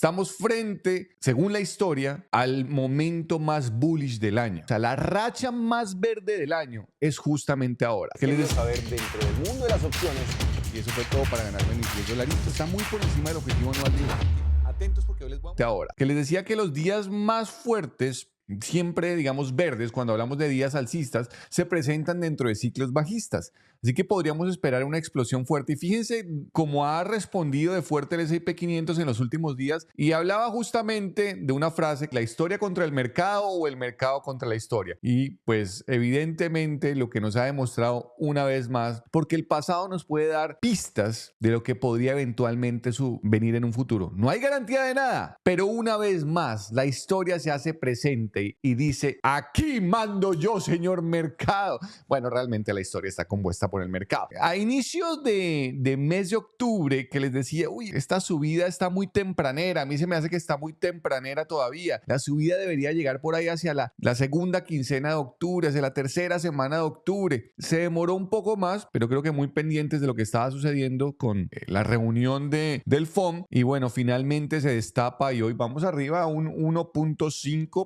Estamos frente, según la historia, al momento más bullish del año. O sea, la racha más verde del año es justamente ahora. ¿Qué les Quieres saber dentro del mundo de las opciones? Y eso fue todo para ganarme mis $10. Está muy por encima del objetivo anual de atentos porque hoy les voy a ahora. Que les decía que los días más fuertes siempre, digamos, verdes, cuando hablamos de días alcistas, se presentan dentro de ciclos bajistas. Así que podríamos esperar una explosión fuerte. Y fíjense cómo ha respondido de fuerte el S&P 500 en los últimos días. Y hablaba justamente de una frase, la historia contra el mercado o el mercado contra la historia. Y pues evidentemente lo que nos ha demostrado una vez más, porque el pasado nos puede dar pistas de lo que podría eventualmente venir en un futuro. No hay garantía de nada, pero una vez más la historia se hace presente y dice, aquí mando yo, señor mercado. Bueno, realmente la historia está compuesta por el mercado. A inicios de mes de octubre, que les decía, uy, esta subida está muy tempranera, a mí se me hace que está muy tempranera todavía. La subida debería llegar por ahí hacia la segunda quincena de octubre, hacia la tercera semana de octubre. Se demoró un poco más, pero creo que muy pendientes de lo que estaba sucediendo con la reunión del FOM. Y bueno, finalmente se destapa y hoy vamos arriba a un 1.5%,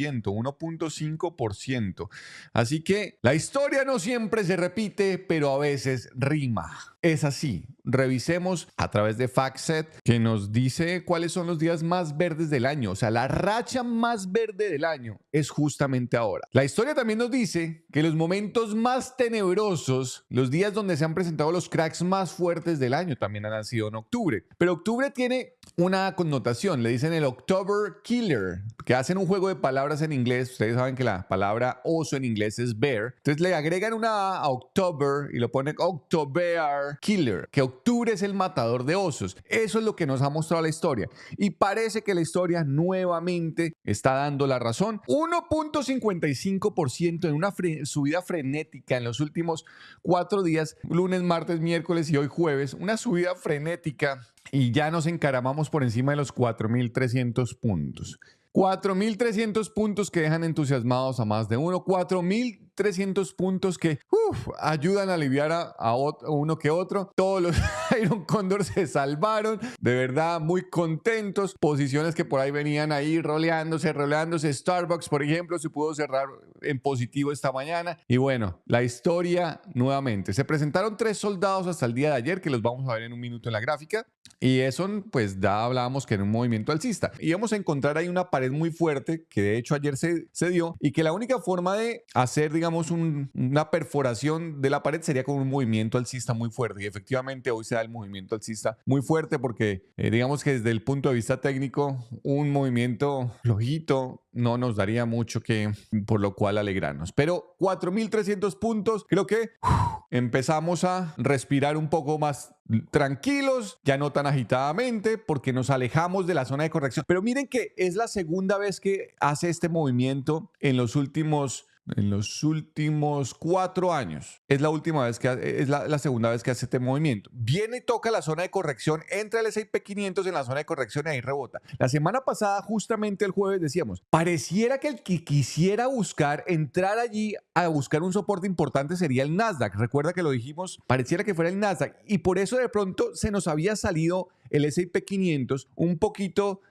1.5%. Así que la historia no siempre se repite, pero a veces rima. Es así. Revisemos a través de FactSet, que nos dice cuáles son los días más verdes del año. O sea, la racha más verde del año es justamente ahora. La historia también nos dice que los momentos más tenebrosos, los días donde se han presentado los cracks más fuertes del año, también han sido en octubre. Pero octubre tiene una connotación, le dicen el October Killer, que hacen un juego de palabras en inglés. Ustedes saben que la palabra oso en inglés es bear. Entonces le agregan una A a October y lo ponen October Killer, que octubre es el matador de osos. Eso es lo que nos ha mostrado la historia. Y parece que la historia nuevamente está dando la razón. 1.55% en una subida frenética en los últimos 4 días, lunes, martes, miércoles y hoy jueves. Una subida frenética y ya nos encaramamos por encima de los 4.300 puntos. 4.300 puntos que dejan entusiasmados a más de uno. 4.300 puntos que ayudan a aliviar a uno que otro. Todos los Iron Condor se salvaron. De verdad, muy contentos. Posiciones que por ahí venían ahí roleándose. Starbucks, por ejemplo, se pudo cerrar en positivo esta mañana. Y bueno, la historia nuevamente. Se presentaron 3 soldados hasta el día de ayer, que los vamos a ver en un minuto en la gráfica. Y eso, pues ya hablábamos que era un movimiento alcista. Y vamos a encontrar ahí una pared muy fuerte, que de hecho ayer se dio, y que la única forma de hacer, digamos, una perforación de la pared sería con un movimiento alcista muy fuerte. Y efectivamente hoy se da el movimiento alcista muy fuerte porque, digamos que desde el punto de vista técnico, un movimiento flojito no nos daría mucho por lo cual alegrarnos. Pero 4.300 puntos, creo que empezamos a respirar un poco más tranquilos, ya no tan agitadamente, porque nos alejamos de la zona de corrección. Pero miren que es la segunda vez que hace este movimiento en los últimos 4 años. Es la segunda vez que hace este movimiento. Viene y toca la zona de corrección, entra el S&P 500 en la zona de corrección y ahí rebota. La semana pasada, justamente el jueves, decíamos, pareciera que el que quisiera entrar allí a buscar un soporte importante sería el Nasdaq. Recuerda que lo dijimos, pareciera que fuera el Nasdaq. Y por eso de pronto se nos había salido el S&P 500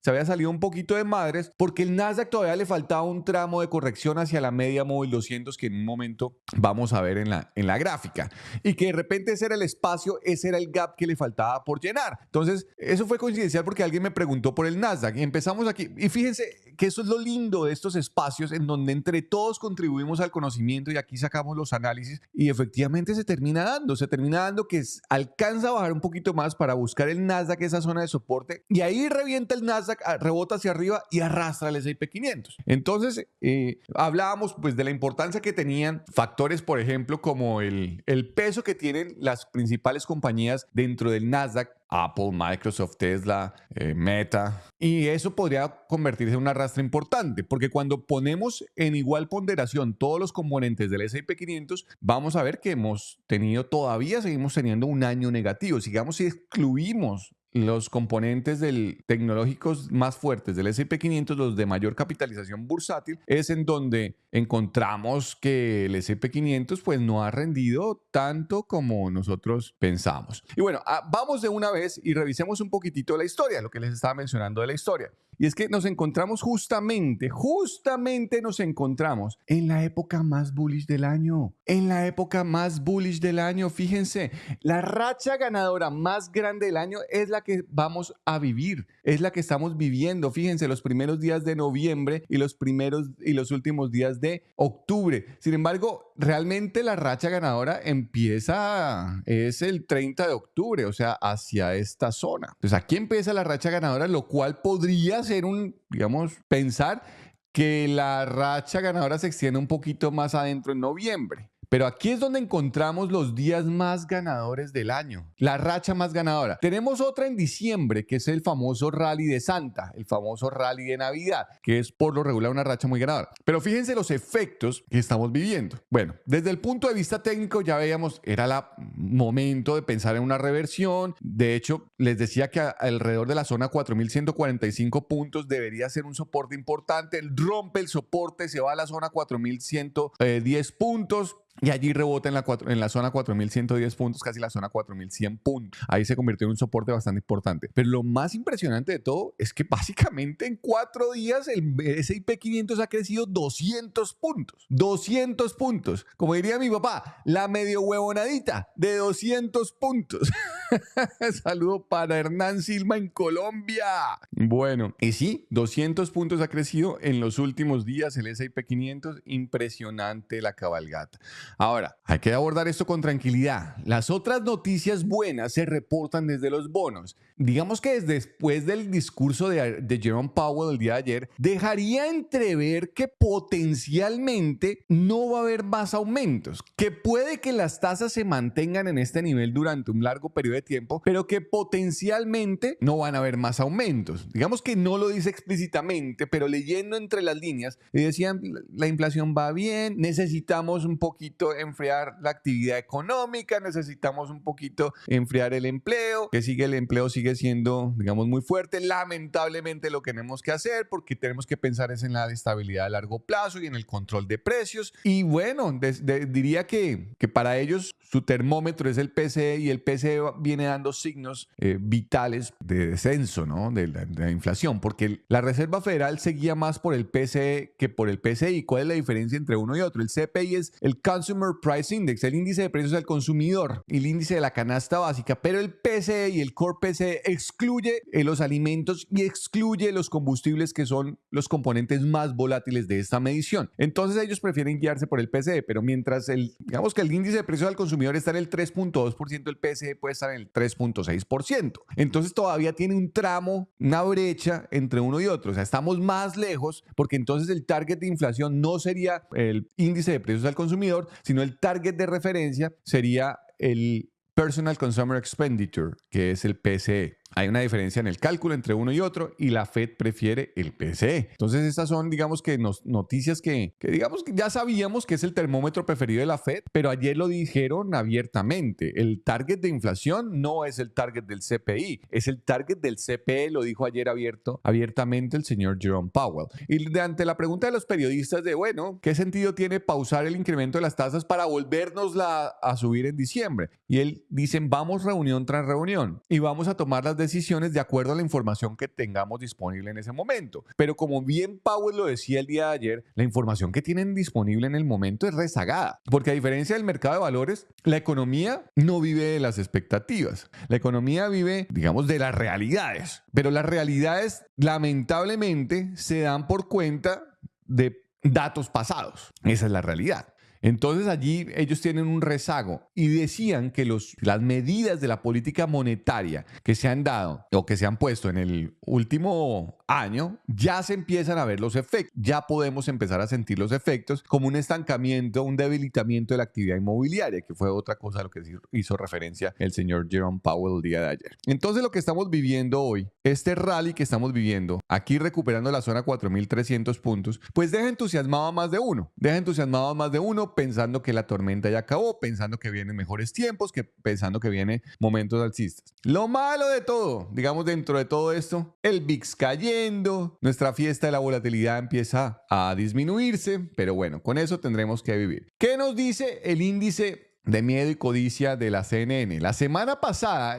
se había salido un poquito de madres, porque el Nasdaq todavía le faltaba un tramo de corrección hacia la media móvil 200 que en un momento vamos a ver en la gráfica, y que de repente ese era el espacio, ese era el gap que le faltaba por llenar. Entonces eso fue coincidencial porque alguien me preguntó por el Nasdaq y empezamos aquí, y fíjense que eso es lo lindo de estos espacios en donde entre todos contribuimos al conocimiento y aquí sacamos los análisis y efectivamente se termina dando que alcanza a bajar un poquito más para buscar el Nasdaq esa zona de soporte, y ahí revienta el Nasdaq, rebota hacia arriba y arrastra el S&P 500. Entonces hablábamos pues de la importancia que tenían factores, por ejemplo, como el peso que tienen las principales compañías dentro del Nasdaq, Apple, Microsoft, Tesla, Meta, y eso podría convertirse en un arrastre importante, porque cuando ponemos en igual ponderación todos los componentes del S&P 500, vamos a ver que seguimos teniendo un año negativo. Sigamos si excluimos los componentes tecnológicos más fuertes del S&P 500, los de mayor capitalización bursátil, es en donde encontramos que el S&P 500 pues no ha rendido tanto como nosotros pensamos. Y bueno, vamos de una vez y revisemos un poquitito la historia, lo que les estaba mencionando de la historia. Y es que nos encontramos justamente nos encontramos en la época más bullish del año. En la época más bullish del año, fíjense, la racha ganadora más grande del año es la que vamos a vivir, es la que estamos viviendo. Fíjense, los primeros días de noviembre y los últimos días de octubre. Sin embargo, realmente la racha ganadora es el 30 de octubre, o sea, hacia esta zona. Entonces aquí empieza la racha ganadora, lo cual podría ser pensar que la racha ganadora se extiende un poquito más adentro en noviembre. Pero aquí es donde encontramos los días más ganadores del año, la racha más ganadora. Tenemos otra en diciembre, que es el famoso rally de Santa, el famoso rally de Navidad, que es por lo regular una racha muy ganadora. Pero fíjense los efectos que estamos viviendo. Bueno, desde el punto de vista técnico ya veíamos, era el momento de pensar en una reversión. De hecho, les decía que alrededor de la zona 4.145 puntos debería ser un soporte importante. Rompe el soporte, se va a la zona 4.110 puntos. Y allí rebota en la zona 4.110 puntos, casi la zona 4.100 puntos. Ahí se convirtió en un soporte bastante importante. Pero lo más impresionante de todo es que básicamente en 4 días el S&P 500 ha crecido 200 puntos. 200 puntos. Como diría mi papá, la medio huevonadita de 200 puntos. Saludo para Hernán Silva en Colombia. Bueno, y sí, 200 puntos ha crecido en los últimos días el S&P 500. Impresionante la cabalgata. Ahora, hay que abordar esto con tranquilidad. Las otras noticias buenas se reportan desde los bonos. Digamos que después del discurso de Jerome Powell el día de ayer, dejaría entrever que potencialmente no va a haber más aumentos, que puede que las tasas se mantengan en este nivel durante un largo periodo de tiempo, pero que potencialmente no van a haber más aumentos. Digamos que no lo dice explícitamente, pero leyendo entre las líneas, decían la inflación va bien, necesitamos un poquito enfriar la actividad económica, necesitamos un poquito enfriar el empleo, el empleo sigue siendo, digamos, muy fuerte. Lamentablemente lo que tenemos que hacer, porque tenemos que pensar es en la estabilidad a largo plazo y en el control de precios. Y bueno, diría que para ellos su termómetro es el PCE y el PCE viene dando signos vitales de descenso, ¿no? de la inflación, porque la Reserva Federal seguía más por el PCE que por el PCI. ¿Cuál es la diferencia entre uno y otro? El CPI es el Consumer Price Index, el índice de precios al consumidor, el índice de la canasta básica, pero el PCE y el Core PCE excluye los alimentos y excluye los combustibles, que son los componentes más volátiles de esta medición. Entonces ellos prefieren guiarse por el PCE, pero mientras digamos que el índice de precios al consumidor está en el 3.2%, el PCE puede estar en el 3.6%. Entonces todavía tiene un tramo, una brecha entre uno y otro. O sea, estamos más lejos, porque entonces el target de inflación no sería el índice de precios al consumidor, sino el target de referencia sería el Personal Consumer Expenditure, que es el PCE. Hay una diferencia en el cálculo entre uno y otro y la Fed prefiere el PCE. Entonces estas son, digamos que noticias que digamos que ya sabíamos que es el termómetro preferido de la Fed, pero ayer lo dijeron abiertamente. El target de inflación no es el target del CPI, es el target del CPE, lo dijo ayer abiertamente el señor Jerome Powell. Y ante la pregunta de los periodistas de, bueno, ¿qué sentido tiene pausar el incremento de las tasas para volvernosla a subir en diciembre? Y él dicen, vamos reunión tras reunión y vamos a tomar las decisiones de acuerdo a la información que tengamos disponible en ese momento. Pero como bien Powell lo decía el día de ayer, la información que tienen disponible en el momento es rezagada, porque a diferencia del mercado de valores, la economía no vive de las expectativas. La economía vive, digamos, de las realidades, pero las realidades lamentablemente se dan por cuenta de datos pasados. Esa es la realidad. Entonces allí ellos tienen un rezago y decían que las medidas de la política monetaria que se han dado o que se han puesto en el último año, ya se empiezan a ver los efectos, ya podemos empezar a sentir los efectos, como un estancamiento, un debilitamiento de la actividad inmobiliaria, que fue otra cosa a lo que hizo referencia el señor Jerome Powell el día de ayer. Entonces lo que estamos viviendo hoy, este rally que estamos viviendo, aquí recuperando la zona 4.300 puntos, pues deja entusiasmado a más de uno, miedo, pensando que la tormenta ya acabó, pensando que vienen mejores tiempos, pensando que vienen momentos alcistas. Lo malo de todo, digamos dentro de todo esto, el VIX cayendo, nuestra fiesta de la volatilidad empieza a disminuirse, pero bueno, con eso tendremos que vivir. ¿Qué nos dice el índice de miedo y codicia de la CNN? La semana pasada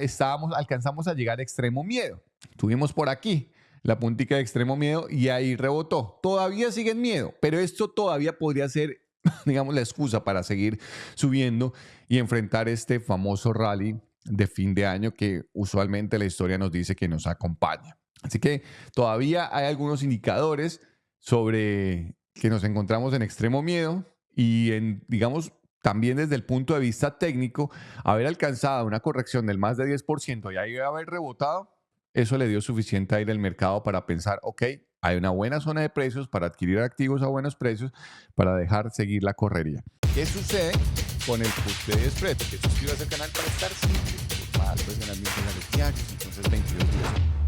alcanzamos a llegar a extremo miedo. Tuvimos por aquí la puntica de extremo miedo y ahí rebotó. Todavía sigue en miedo, pero esto todavía podría ser, digamos, la excusa para seguir subiendo y enfrentar este famoso rally de fin de año que usualmente la historia nos dice que nos acompaña. Así que todavía hay algunos indicadores sobre que nos encontramos en extremo miedo y digamos, también desde el punto de vista técnico, haber alcanzado una corrección del más de 10% y ahí haber rebotado, eso le dio suficiente aire al mercado para pensar, ok, hay una buena zona de precios para adquirir activos a buenos precios para dejar seguir la correría. ¿Qué sucede con el put de spread? Que suscríbase al canal para estar siempre más profesionalmente en los diarios. Entonces, 22 días.